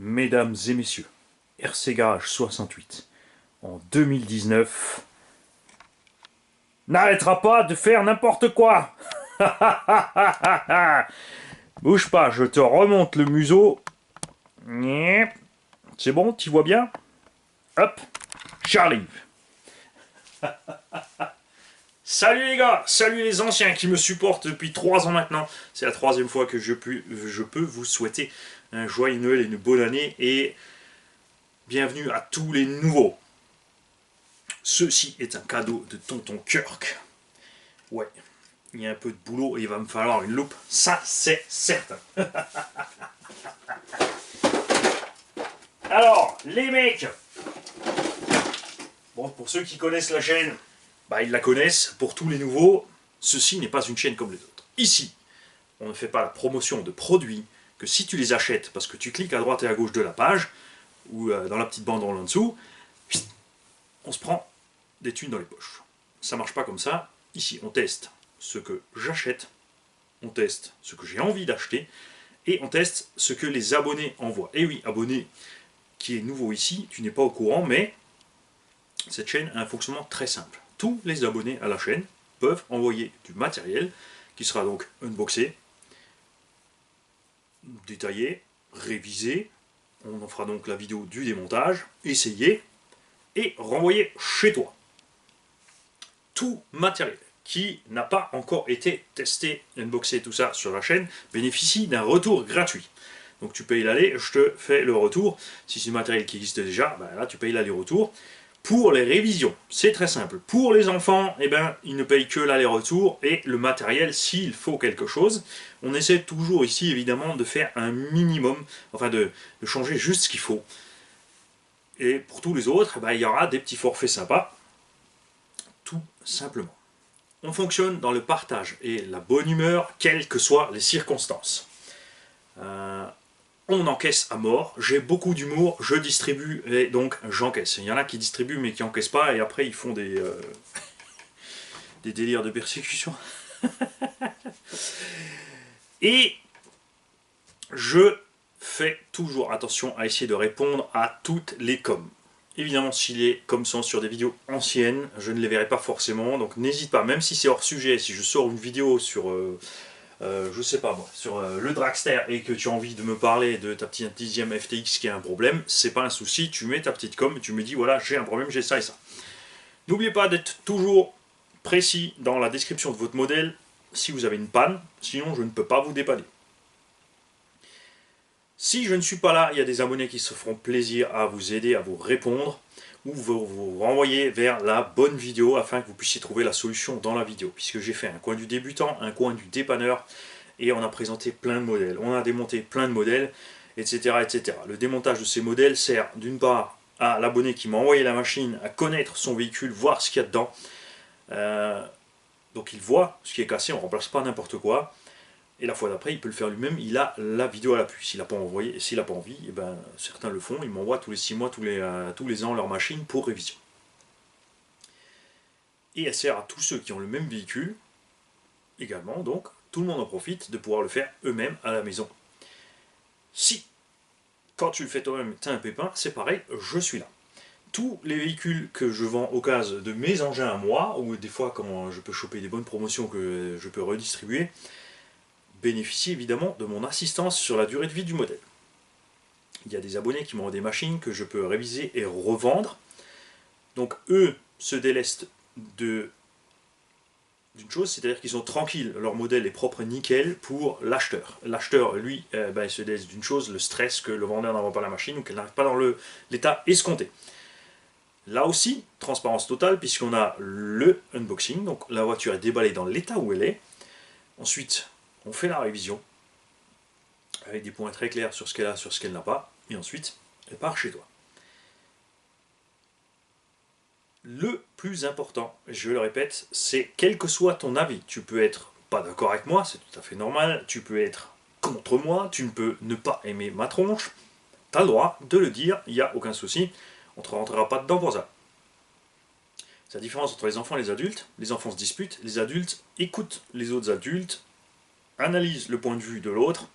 Mesdames et messieurs, RC Garage 68, en 2019, n'arrêtera pas de faire n'importe quoi. Bouge pas, je te remonte le museau. C'est bon, tu vois bien? Hop, j'arrive. Salut les gars, salut les anciens qui me supportent depuis 3 ans maintenant. C'est la 3e fois que je peux vous souhaiter un joyeux Noël et une bonne année. Et bienvenue à tous les nouveaux. Ceci est un cadeau de Tonton Kirk. Ouais, il y a un peu de boulot et il va me falloir une loupe, ça c'est certain. Alors, les mecs, bon, pour ceux qui connaissent la chaîne, bah ils la connaissent. Pour tous les nouveaux, ceci n'est pas une chaîne comme les autres. Ici, on ne fait pas la promotion de produits que si tu les achètes, parce que tu cliques à droite et à gauche de la page, ou dans la petite banderole en dessous, on se prend des thunes dans les poches. Ça marche pas comme ça. Ici, on teste ce que j'achète, on teste ce que j'ai envie d'acheter, et on teste ce que les abonnés envoient. Et oui, abonné qui est nouveau ici, tu n'es pas au courant, mais cette chaîne a un fonctionnement très simple. Tous les abonnés à la chaîne peuvent envoyer du matériel qui sera donc unboxé, détaillé, révisé. On en fera donc la vidéo du démontage, essayé et renvoyé chez toi. Tout matériel qui n'a pas encore été testé, unboxé, tout ça sur la chaîne, bénéficie d'un retour gratuit. Donc tu payes l'aller, je te fais le retour. Si c'est du matériel qui existe déjà, ben là tu payes l'aller-retour. Pour les révisions, c'est très simple. Pour les enfants, eh ben, ils ne payent que l'aller-retour et le matériel s'il faut quelque chose. On essaie toujours ici évidemment de faire un minimum, enfin de changer juste ce qu'il faut. Et pour tous les autres, ben, il y aura des petits forfaits sympas, tout simplement. On fonctionne dans le partage et la bonne humeur, quelles que soient les circonstances. On encaisse à mort, j'ai beaucoup d'humour, je distribue et donc j'encaisse. Il y en a qui distribuent mais qui encaissent pas et après ils font des délires de persécution. Et je fais toujours attention à essayer de répondre à toutes les coms. Évidemment, si les coms sont sur des vidéos anciennes, je ne les verrai pas forcément, donc n'hésite pas, même si c'est hors sujet, si je sors une vidéo sur... je sais pas moi, sur le Dragster et que tu as envie de me parler de ta petite 10e FTX qui a un problème, c'est pas un souci, tu mets ta petite com et tu me dis voilà, j'ai un problème, j'ai ça et ça. N'oubliez pas d'être toujours précis dans la description de votre modèle si vous avez une panne, sinon je ne peux pas vous dépanner. Si je ne suis pas là, il y a des abonnés qui se feront plaisir à vous aider, à vous répondre ou vous renvoyer vers la bonne vidéo afin que vous puissiez trouver la solution dans la vidéo, puisque j'ai fait un coin du débutant, un coin du dépanneur et on a présenté plein de modèles, on a démonté plein de modèles, etc. etc. Le démontage de ces modèles sert d'une part à l'abonné qui m'a envoyé la machine à connaître son véhicule, voir ce qu'il y a dedans, donc il voit ce qui est cassé, on ne remplace pas n'importe quoi. Et la fois d'après, il peut le faire lui-même, il a la vidéo à l'appui. S'il n'a pas envoyé, s'il n'a pas envie, et ben, certains le font, ils m'envoient tous les 6 mois, tous les ans leur machine pour révision. Et elle sert à tous ceux qui ont le même véhicule, également, donc tout le monde en profite de pouvoir le faire eux-mêmes à la maison. Si, quand tu le fais toi-même, tu as un pépin, c'est pareil, je suis là. Tous les véhicules que je vends au cas de mes engins à moi, ou des fois quand je peux choper des bonnes promotions que je peux redistribuer, bénéficient évidemment de mon assistance sur la durée de vie du modèle. Il y a des abonnés qui m'ont des machines que je peux réviser et revendre. Donc eux se délestent d'une chose, c'est-à-dire qu'ils sont tranquilles, leur modèle est propre nickel pour l'acheteur. L'acheteur, lui, il se déleste d'une chose, le stress que le vendeur n'envoie pas la machine ou qu'elle n'arrive pas dans l'état escompté. Là aussi, transparence totale, puisqu'on a le unboxing, donc la voiture est déballée dans l'état où elle est. Ensuite, on fait la révision, avec des points très clairs sur ce qu'elle a, sur ce qu'elle n'a pas, et ensuite, elle part chez toi. Le plus important, je le répète, c'est quel que soit ton avis. Tu peux être pas d'accord avec moi, c'est tout à fait normal, tu peux être contre moi, tu ne peux ne pas aimer ma tronche, tu as le droit de le dire, il n'y a aucun souci, on ne te rentrera pas dedans pour ça. C'est la différence entre les enfants et les enfants se disputent, les adultes écoutent les autres adultes, analysent le point de vue de l'autre,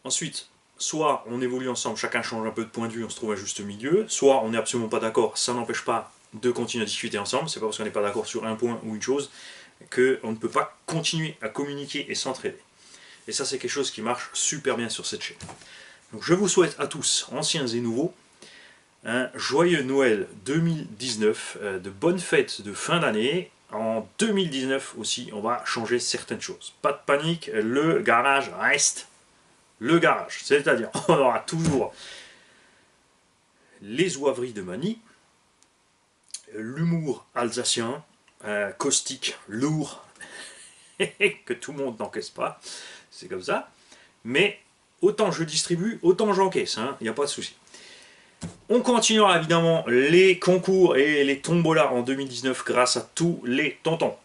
ensuite soit on évolue ensemble, chacun change un peu de point de vue, on se trouve un juste milieu, soit on n'est absolument pas d'accord, ça n'empêche pas de continuer à discuter ensemble, c'est pas parce qu'on n'est pas d'accord sur un point ou une chose qu'on ne peut pas continuer à communiquer et s'entraider. Et ça c'est quelque chose qui marche super bien sur cette chaîne. Donc je vous souhaite à tous, anciens et nouveaux, un joyeux Noël 2019, de bonnes fêtes de fin d'année. En 2019 aussi, on va changer certaines choses. Pas de panique, le garage reste le garage. C'est-à-dire, on aura toujours les oiveries de Mani, l'humour alsacien, caustique, lourd, que tout le monde n'encaisse pas, c'est comme ça. Mais autant je distribue, autant j'encaisse, il n'y a pas de souci. On continuera évidemment les concours et les tombolas en 2019 grâce à tous les tontons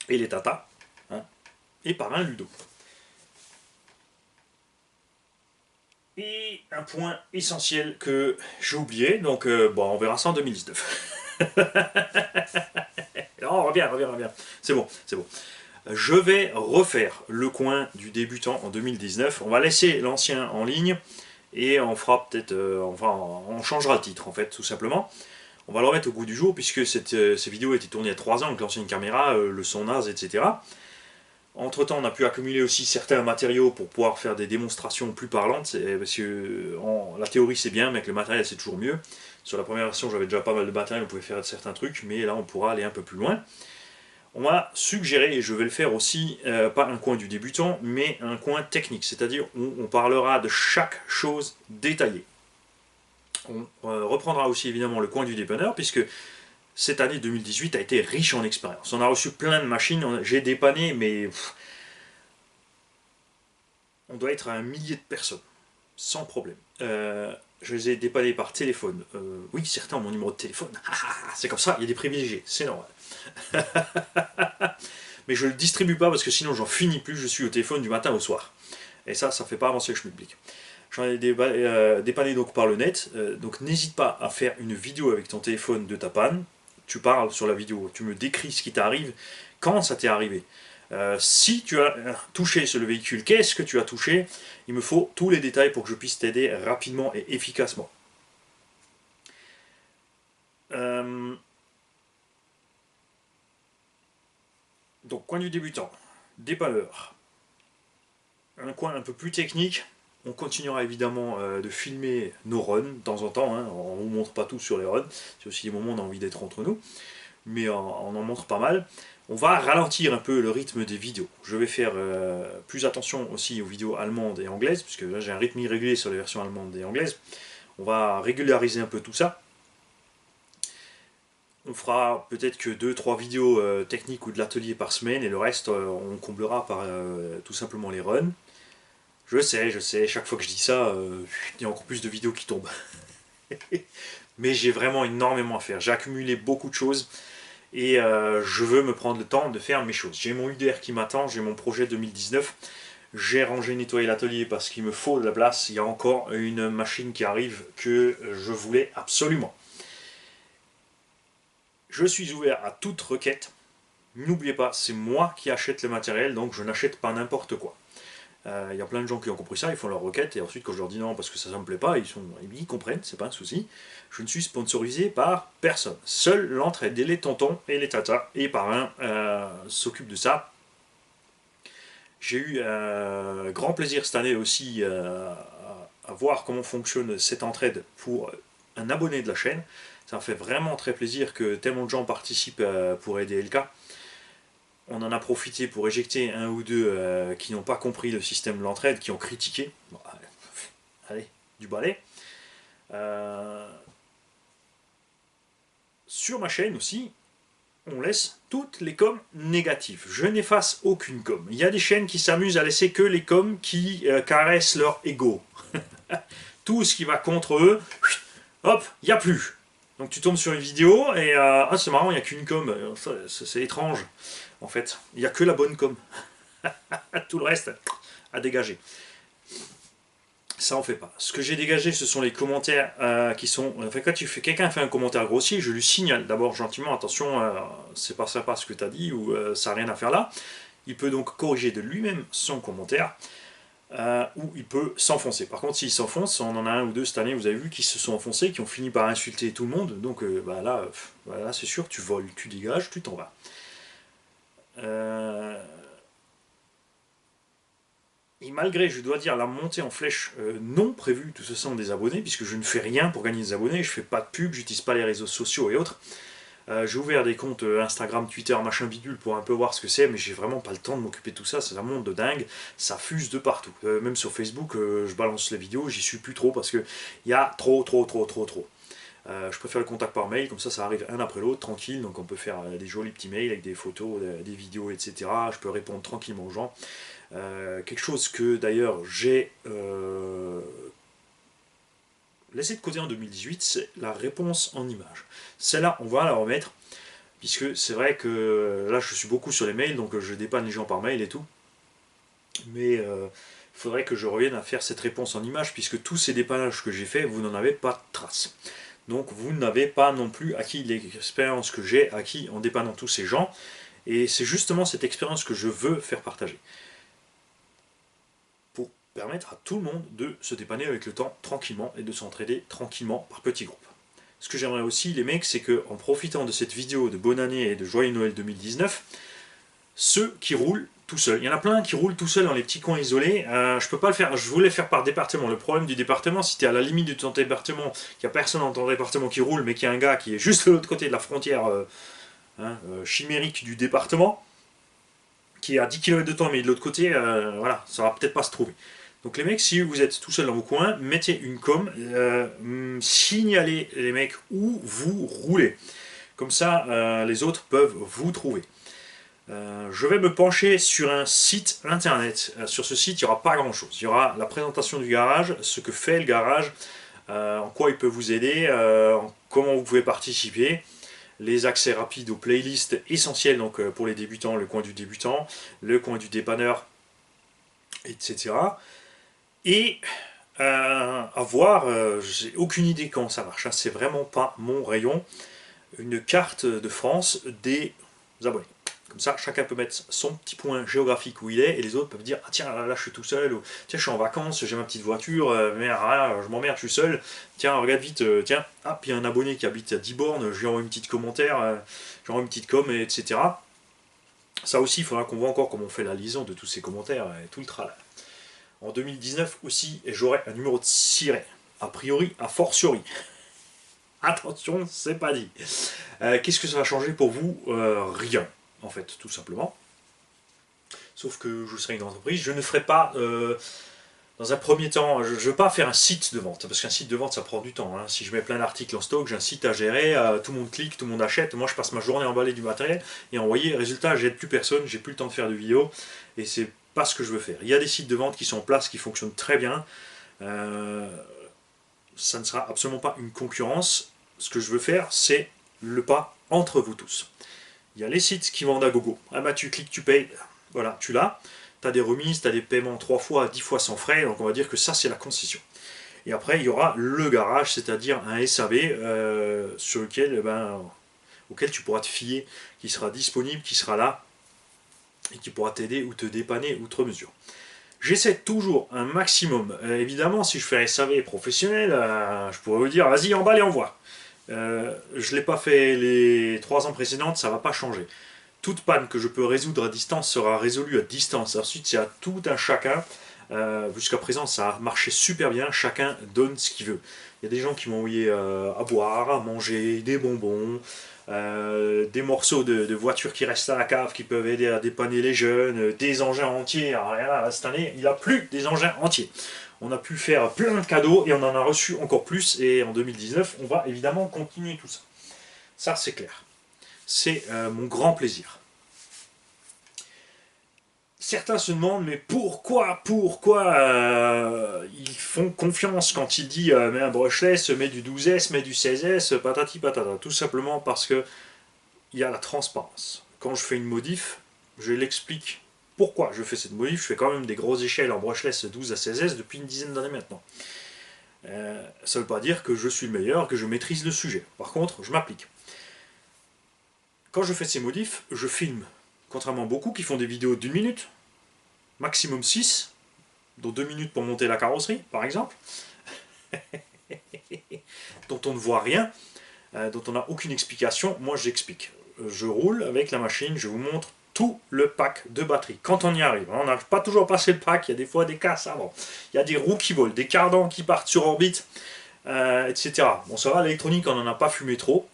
et les tatas, et par un Ludo. Et un point essentiel que j'ai oublié, donc bon, on verra ça en 2019. Non, reviens. C'est bon. Je vais refaire le coin du débutant en 2019. On va laisser l'ancien en ligne et on fera peut-être, on changera le titre en fait, tout simplement. On va le remettre au goût du jour puisque ces vidéos étaient tournées il y a 3 ans avec l'ancienne caméra, le son naze, etc. Entre temps, on a pu accumuler aussi certains matériaux pour pouvoir faire des démonstrations plus parlantes, parce que la théorie c'est bien, mais avec le matériel c'est toujours mieux. Sur la première version, j'avais déjà pas mal de matériel, on pouvait faire certains trucs, mais là on pourra aller un peu plus loin. On m'a suggéré, et je vais le faire aussi, pas un coin du débutant, mais un coin technique, c'est-à-dire où on parlera de chaque chose détaillée. On reprendra aussi évidemment le coin du dépanneur, puisque cette année 2018 a été riche en expérience. On a reçu plein de machines, j'ai dépanné, mais on doit être à 1 millier de personnes, sans problème. Je les ai dépannés par téléphone. Oui, certains ont mon numéro de téléphone. C'est comme ça, il y a des privilégiés, c'est normal. Mais je ne le distribue pas parce que sinon j'en finis plus, je suis au téléphone du matin au soir. Et ça ne fait pas avancer le schmilblick. J'en ai dépanné donc par le net, donc n'hésite pas à faire une vidéo avec ton téléphone de ta panne. Tu parles sur la vidéo, tu me décris ce qui t'arrive, quand ça t'est arrivé. Si tu as touché sur le véhicule, qu'est-ce que tu as touché? Il me faut tous les détails pour que je puisse t'aider rapidement et efficacement. Donc, coin du débutant, dépanneur. Un coin un peu plus technique. On continuera évidemment de filmer nos runs de temps en temps. On ne vous montre pas tout sur les runs. C'est aussi des moments où on a envie d'être entre nous. Mais on en montre pas mal. On va ralentir un peu le rythme des vidéos. Je vais faire plus attention aussi aux vidéos allemandes et anglaises, puisque là j'ai un rythme irrégulier sur les versions allemandes et anglaises. On va régulariser un peu tout ça. On fera peut-être que 2-3 vidéos techniques ou de l'atelier par semaine, et le reste on comblera par tout simplement les runs. Je sais, chaque fois que je dis ça, il y a encore plus de vidéos qui tombent. Mais j'ai vraiment énormément à faire. J'ai accumulé beaucoup de choses. Et je veux me prendre le temps de faire mes choses. J'ai mon UDR qui m'attend, j'ai mon projet 2019. J'ai rangé, nettoyé l'atelier parce qu'il me faut de la place. Il y a encore une machine qui arrive que je voulais absolument. Je suis ouvert à toute requête. N'oubliez pas, c'est moi qui achète le matériel, donc je n'achète pas n'importe quoi. Il y a plein de gens qui ont compris ça, ils font leur requête, et ensuite quand je leur dis non parce que ça ne me plaît pas, ils comprennent, c'est pas un souci. Je ne suis sponsorisé par personne. Seule l'entraide et les tontons et les tatas et parrains s'occupent de ça. J'ai eu grand plaisir cette année aussi à voir comment fonctionne cette entraide pour un abonné de la chaîne. Ça me fait vraiment très plaisir que tellement de gens participent pour aider LK. On en a profité pour éjecter un ou deux qui n'ont pas compris le système de l'entraide, qui ont critiqué. Bon, allez, du balai. Sur ma chaîne aussi, on laisse toutes les coms négatives. Je n'efface aucune com. Il y a des chaînes qui s'amusent à laisser que les coms qui caressent leur ego. Tout ce qui va contre eux, hop, il n'y a plus. Donc tu tombes sur une vidéo et ah, c'est marrant, il n'y a qu'une com. C'est étrange. En fait, il n'y a que la bonne com. Tout le reste, à dégager. Ça en fait pas. Ce que j'ai dégagé, ce sont les commentaires qui sont... Enfin, quand quelqu'un fait un commentaire grossier, je lui signale d'abord gentiment, attention, c'est pas sympa ce que tu as dit, ou ça n'a rien à faire là. Il peut donc corriger de lui-même son commentaire. où il peut s'enfoncer. Par contre, s'il s'enfonce, on en a un ou deux cette année, vous avez vu, qui se sont enfoncés, qui ont fini par insulter tout le monde. Donc bah là, c'est sûr, tu voles, tu dégages, tu t'en vas. Et malgré, je dois dire, la montée en flèche non prévue, tout ce sont des abonnés, puisque je ne fais rien pour gagner des abonnés, je fais pas de pub, j'utilise pas les réseaux sociaux et autres. J'ai ouvert des comptes Instagram, Twitter, machin bidule pour un peu voir ce que c'est, mais j'ai vraiment pas le temps de m'occuper de tout ça, c'est un monde de dingue, ça fuse de partout. Même sur Facebook, je balance les vidéos, j'y suis plus trop parce que il y a trop. Je préfère le contact par mail, comme ça arrive un après l'autre, tranquille, donc on peut faire des jolis petits mails avec des photos, des vidéos, etc. Je peux répondre tranquillement aux gens. Quelque chose que d'ailleurs j'ai laissé de côté en 2018, c'est la réponse en images. Celle-là, on va la remettre, puisque c'est vrai que là je suis beaucoup sur les mails, donc je dépanne les gens par mail et tout. Mais il faudrait que je revienne à faire cette réponse en images, puisque tous ces dépannages que j'ai fait, vous n'en avez pas de trace. Donc vous n'avez pas non plus acquis l'expérience que j'ai acquis en dépannant tous ces gens. Et c'est justement cette expérience que je veux faire partager. Pour permettre à tout le monde de se dépanner avec le temps tranquillement et de s'entraider tranquillement par petits groupes. Ce que j'aimerais aussi, les mecs, c'est qu'en profitant de cette vidéo de bonne année et de joyeux Noël 2019, ceux qui roulent tout seuls. Il y en a plein qui roulent tout seuls dans les petits coins isolés. Je peux pas le faire. Je voulais faire par département. Le problème du département, si tu es à la limite de ton département, qu'il n'y a personne dans ton département qui roule, mais qu'il y a un gars qui est juste de l'autre côté de la frontière chimérique du département, qui est à 10 km de temps, mais de l'autre côté, voilà, ça va peut-être pas se trouver. Donc les mecs, si vous êtes tout seul dans vos coins, mettez une com, signalez les mecs où vous roulez. Comme ça, les autres peuvent vous trouver. Je vais me pencher sur un site internet. Sur ce site, il n'y aura pas grand chose. Il y aura la présentation du garage, ce que fait le garage, en quoi il peut vous aider, comment vous pouvez participer, les accès rapides aux playlists essentielles donc, pour les débutants, le coin du débutant, le coin du dépanneur, etc. Et à voir, j'ai aucune idée comment ça marche, hein, c'est vraiment pas mon rayon, une carte de France des abonnés. Comme ça, chacun peut mettre son petit point géographique où il est, et les autres peuvent dire ah tiens là, je suis tout seul, ou tiens je suis en vacances, j'ai ma petite voiture, mais là, je m'emmerde, je suis seul, tiens regarde vite, tiens, ah puis il y a un abonné qui habite à 10 bornes, je lui envoie une petite commentaire, je lui envoie une petite com, etc. Ça aussi, il faudra qu'on voit encore comment on fait la liaison de tous ces commentaires et tout le tralala. En 2019 aussi, et j'aurai un numéro de siret, a priori, a fortiori. Attention, c'est pas dit. Qu'est-ce que ça va changer pour vous Rien, en fait, tout simplement. Sauf que je serai une entreprise, je ne ferai pas, dans un premier temps, je ne veux pas faire un site de vente, parce qu'un site de vente, ça prend du temps. Hein. Si je mets plein d'articles en stock, j'ai un site à gérer, tout le monde clique, tout le monde achète, moi je passe ma journée à emballer du matériel, et envoyer, résultat, j'aide plus personne, j'ai plus le temps de faire de vidéos, et c'est pas ce que je veux faire. Il y a des sites de vente qui sont en place, qui fonctionnent très bien, ça ne sera absolument pas une concurrence. Ce que je veux faire, c'est le pas entre vous tous. Il y a les sites qui vendent à gogo. Ah bah tu cliques, tu payes, voilà, tu l'as. Tu as des remises, tu as des paiements 3 fois, 10 fois sans frais, donc on va dire que ça c'est la concession. Et après il y aura le garage, c'est-à-dire un SAV sur lequel, auquel tu pourras te fier, qui sera disponible, qui sera là, et qui pourra t'aider ou te dépanner outre mesure. J'essaie toujours un maximum. Évidemment, si je fais un SAV professionnel, je pourrais vous dire, vas-y, emballe et envoie. Je ne l'ai pas fait les 3 ans précédentes, ça ne va pas changer. Toute panne que je peux résoudre à distance sera résolue à distance. Ensuite, c'est à tout un chacun. Jusqu'à présent, ça a marché super bien. Chacun donne ce qu'il veut. Il y a des gens qui m'ont envoyé à boire, à manger, des bonbons, des morceaux de voitures qui restent à la cave qui peuvent aider à dépanner les jeunes, des engins entiers. Alors là, cette année, il n'y a plus des engins entiers. On a pu faire plein de cadeaux et on en a reçu encore plus. Et en 2019, on va évidemment continuer tout ça. Ça, c'est clair. C'est mon grand plaisir. Certains se demandent, mais pourquoi ils font confiance quand il dit mets un brushless, mets du 12S, mets du 16S, patati patata. Tout simplement parce que il y a la transparence. Quand je fais une modif, je l'explique pourquoi je fais cette modif. Je fais quand même des grosses échelles en brushless 12 à 16S depuis une dizaine d'années maintenant. Ça ne veut pas dire que je suis le meilleur, que je maîtrise le sujet. Par contre, je m'applique. Quand je fais ces modifs, je filme. Contrairement à beaucoup qui font des vidéos d'1 minute, maximum 6, dont 2 minutes pour monter la carrosserie, par exemple, dont on ne voit rien, dont on n'a aucune explication. Moi, j'explique. Je roule avec la machine, je vous montre tout le pack de batterie. Quand on y arrive, on n'arrive pas toujours à passer le pack, il y a des fois des casses avant. Il y a des roues qui volent, des cardans qui partent sur orbite, etc. Bon, ça va, l'électronique, on n'en a pas fumé trop.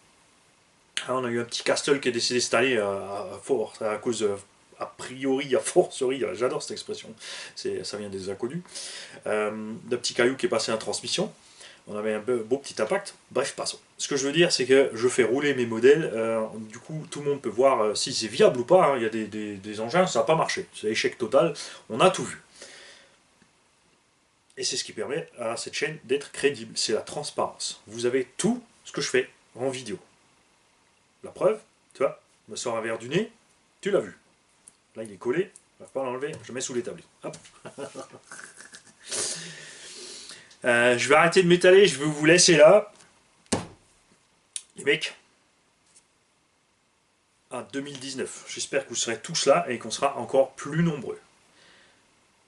On a eu un petit Castle qui est décédé cette année à force, à cause a priori, a fortiori, j'adore cette expression, ça vient des inconnus, d'un petit caillou qui est passé en transmission. On avait un beau petit impact. Bref, passons. Ce que je veux dire, c'est que je fais rouler mes modèles. Du coup, tout le monde peut voir si c'est viable ou pas. Hein. Il y a des engins, ça n'a pas marché. C'est échec total. On a tout vu. Et c'est ce qui permet à cette chaîne d'être crédible. C'est la transparence. Vous avez tout ce que je fais en vidéo. La preuve, tu vois, me sort un verre du nez, tu l'as vu. Là, il est collé. Je ne vais pas l'enlever. Je le mets sous l'établi. Hop. Je vais arrêter de m'étaler, je vais vous laisser là. Les mecs, à 2019, j'espère que vous serez tous là et qu'on sera encore plus nombreux.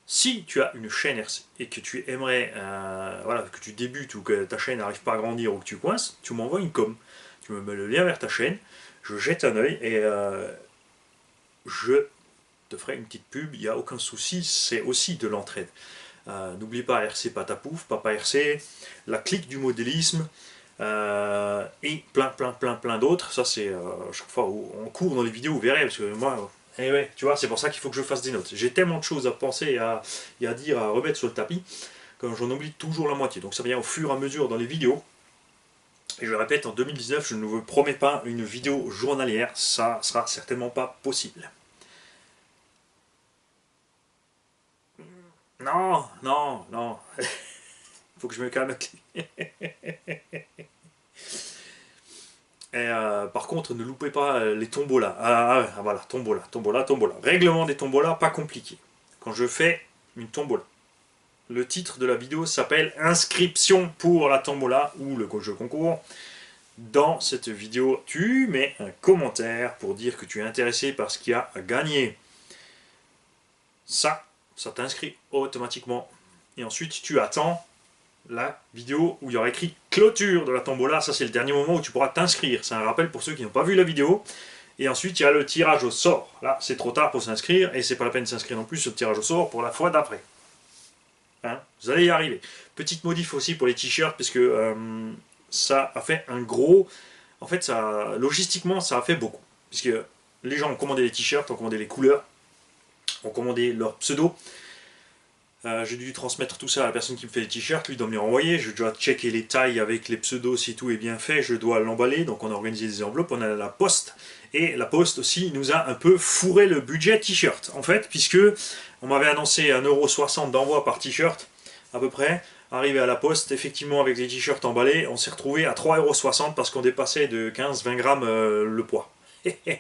Si tu as une chaîne RC et que tu aimerais, voilà, que tu débutes ou que ta chaîne n'arrive pas à grandir ou que tu coinces, tu m'envoies une com. Tu me mets le lien vers ta chaîne, je jette un œil et je te ferai une petite pub, il n'y a aucun souci, c'est aussi de l'entraide. N'oublie pas RC Patapouf, Papa RC, la clique du modélisme et plein d'autres. Ça c'est chaque fois où on court dans les vidéos, vous verrez, parce que moi, ouais, tu vois, c'est pour ça qu'il faut que je fasse des notes. J'ai tellement de choses à penser et à dire, à remettre sur le tapis, que j'en oublie toujours la moitié. Donc ça vient au fur et à mesure dans les vidéos. Et je le répète, en 2019, je ne vous promets pas une vidéo journalière, ça sera certainement pas possible. Non, non, non. Faut que je me calme. Et par contre, ne loupez pas les tombolas. Voilà, tombola. Règlement des tombolas, pas compliqué. Quand je fais une tombola, le titre de la vidéo s'appelle Inscription pour la tombola ou le jeu concours. Dans cette vidéo, tu mets un commentaire pour dire que tu es intéressé par ce qu'il y a à gagner. Ça t'inscrit automatiquement. Et ensuite, tu attends la vidéo où il y aura écrit clôture de la tombola. Ça, c'est le dernier moment où tu pourras t'inscrire. C'est un rappel pour ceux qui n'ont pas vu la vidéo. Et ensuite, il y a le tirage au sort. Là, c'est trop tard pour s'inscrire et c'est pas la peine de s'inscrire non plus sur le tirage au sort pour la fois d'après. Hein, vous allez y arriver. Petite modif aussi pour les t-shirts, parce que ça a fait un gros... En fait, ça, logistiquement, ça a fait beaucoup. Puisque les gens ont commandé les t-shirts, ont commandé les couleurs, ont commandé leur pseudo. J'ai dû transmettre tout ça à la personne qui me fait les t-shirts, lui doit me les renvoyer, je dois checker les tailles avec les pseudos si tout est bien fait, je dois l'emballer, donc on a organisé des enveloppes, on a la poste, et la poste aussi nous a un peu fourré le budget t-shirt, en fait, puisque on m'avait annoncé 1,60 € d'envoi par t-shirt, à peu près, arrivé à la poste, effectivement avec les t-shirts emballés, on s'est retrouvé à 3,60 € parce qu'on dépassait de 15-20 grammes le poids. Et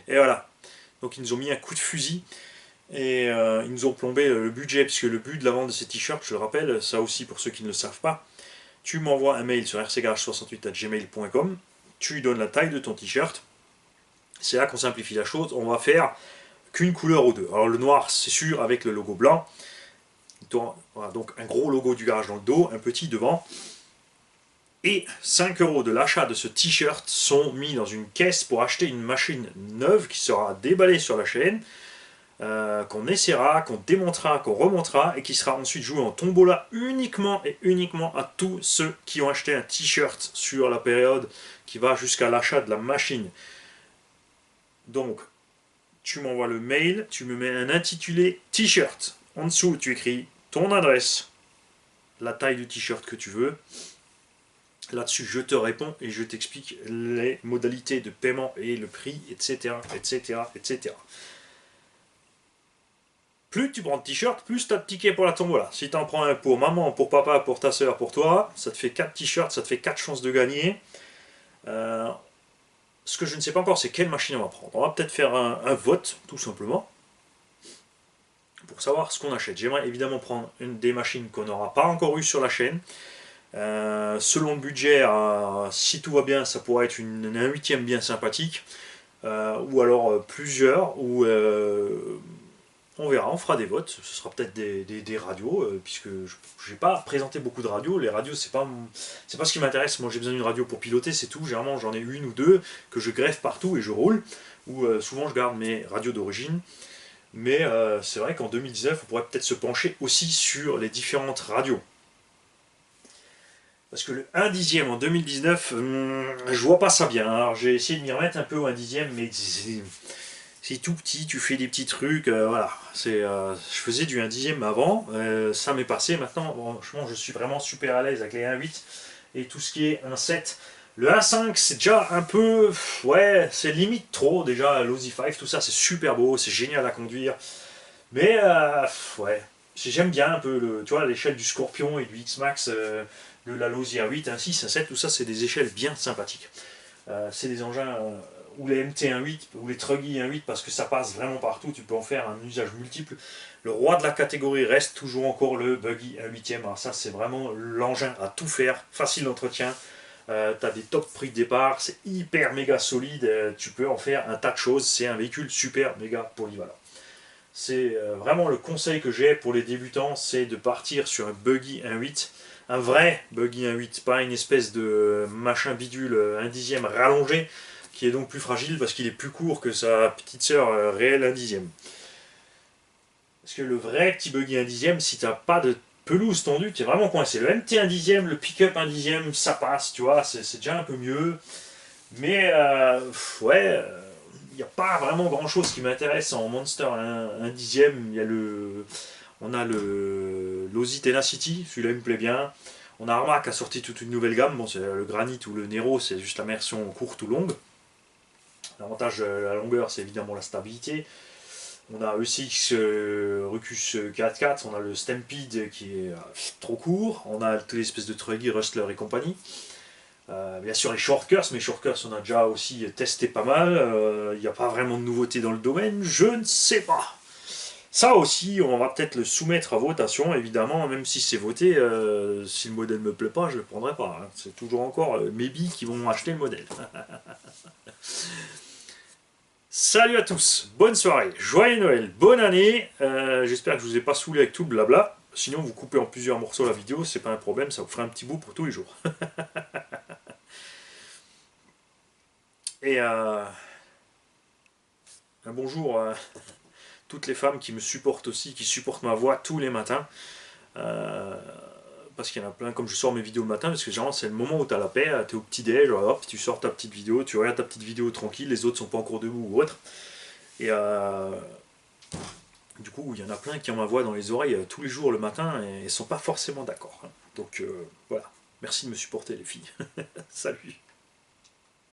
voilà, donc ils nous ont mis un coup de fusil. Et ils nous ont plombé le budget, puisque le but de la vente de ces t-shirts, je le rappelle, ça aussi pour ceux qui ne le savent pas, tu m'envoies un mail sur rcgarage68@gmail.com, tu donnes la taille de ton t-shirt, c'est là qu'on simplifie la chose, on va faire qu'une couleur ou deux. Alors le noir, c'est sûr, avec le logo blanc, voilà, donc un gros logo du garage dans le dos, un petit devant, et 5 € de l'achat de ce t-shirt sont mis dans une caisse pour acheter une machine neuve qui sera déballée sur la chaîne, qu'on essaiera, qu'on démontera, qu'on remontera et qui sera ensuite joué en tombola uniquement et uniquement à tous ceux qui ont acheté un t-shirt sur la période qui va jusqu'à l'achat de la machine. Donc, tu m'envoies le mail, tu me mets un intitulé t-shirt. En dessous, tu écris ton adresse, la taille du t-shirt que tu veux. Là-dessus, je te réponds et je t'explique les modalités de paiement et le prix, etc., etc., etc. Plus tu prends de t-shirts, plus tu as de tickets pour la tombola. Si tu en prends un pour maman, pour papa, pour ta soeur, pour toi, ça te fait 4 t-shirts, ça te fait 4 chances de gagner. Ce que je ne sais pas encore, c'est quelle machine on va prendre. On va peut-être faire un vote, tout simplement, pour savoir ce qu'on achète. J'aimerais évidemment prendre une des machines qu'on n'aura pas encore eues sur la chaîne. Selon le budget, si tout va bien, ça pourrait être un 8e bien sympathique. Ou alors plusieurs, ou on verra, on fera des votes, ce sera peut-être des radios, puisque je n'ai pas présenté beaucoup de radios, les radios c'est pas ce qui m'intéresse, moi j'ai besoin d'une radio pour piloter, c'est tout, généralement j'en ai une ou deux que je greffe partout et je roule, ou souvent je garde mes radios d'origine, mais c'est vrai qu'en 2019 on pourrait peut-être se pencher aussi sur les différentes radios. Parce que le 1 dixième en 2019, je vois pas ça bien. Alors j'ai essayé de m'y remettre un peu au 1 dixième, mais c'est tout petit, tu fais des petits trucs, voilà. Je faisais du 1 dixième avant, ça m'est passé maintenant. Bon, franchement, je suis vraiment super à l'aise avec les 1,8 et tout ce qui est 1,7. Le 1,5, c'est déjà un peu, ouais, c'est limite trop déjà. L'Osi 5, tout ça, c'est super beau, c'est génial à conduire. Mais ouais, j'aime bien un peu tu vois, l'échelle du Scorpion et du X-Max, la Losi 1,8, 1,6, 1,7, tout ça, c'est des échelles bien sympathiques. C'est des engins ou les MT 1.8 ou les Truggy 1.8 parce que ça passe vraiment partout, tu peux en faire un usage multiple. Le roi de la catégorie reste toujours encore le Buggy 1.8e. Alors ça c'est vraiment l'engin à tout faire, facile d'entretien, tu as des top prix de départ, c'est hyper méga solide, tu peux en faire un tas de choses, c'est un véhicule super méga polyvalent. C'est vraiment le conseil que j'ai pour les débutants, c'est de partir sur un Buggy 1.8, un vrai Buggy 1.8, pas une espèce de machin bidule 1 dixième rallongé, qui est donc plus fragile parce qu'il est plus court que sa petite sœur réelle 1 dixième. Parce que le vrai petit Buggy 1 dixième, si t'as pas de pelouse tendue, t'es vraiment coincé. Le MT 1 dixième, le pick-up 1 dixième, ça passe, tu vois, c'est déjà un peu mieux. Mais ouais, il n'y a pas vraiment grand chose qui m'intéresse en Monster 1 dixième. On a le Losi Tenacity, celui-là il me plaît bien. On a Armac qui a sorti toute une nouvelle gamme, bon, c'est le Granite ou le Nero, c'est juste la version courte ou longue. L'avantage de la longueur, c'est évidemment la stabilité. On a ECX Rucus 4x4, on a le Stampede qui est trop court, on a toutes les espèces de Truggy, Rustler et compagnie. Bien sûr les shortcuts, mais shortcuts on a déjà aussi testé pas mal, il n'y a pas vraiment de nouveautés dans le domaine, je ne sais pas. Ça aussi, on va peut-être le soumettre à votation, évidemment, même si c'est voté, si le modèle me plaît pas, je le prendrai pas. Hein. C'est toujours encore mes billes qui vont acheter le modèle. Salut à tous, bonne soirée, joyeux Noël, bonne année, j'espère que je vous ai pas saoulé avec tout le blabla, sinon vous coupez en plusieurs morceaux la vidéo, c'est pas un problème, ça vous fera un petit bout pour tous les jours. Et un bonjour à toutes les femmes qui me supportent aussi, qui supportent ma voix tous les matins, parce qu'il y en a plein, comme je sors mes vidéos le matin, parce que généralement c'est le moment où tu as la paix, tu es au petit-déj, hop, tu sors ta petite vidéo, tu regardes ta petite vidéo tranquille, les autres sont pas encore debout ou autre. Et du coup, il y en a plein qui ont ma voix dans les oreilles tous les jours le matin et ne sont pas forcément d'accord. Hein. Donc voilà, merci de me supporter les filles. Salut.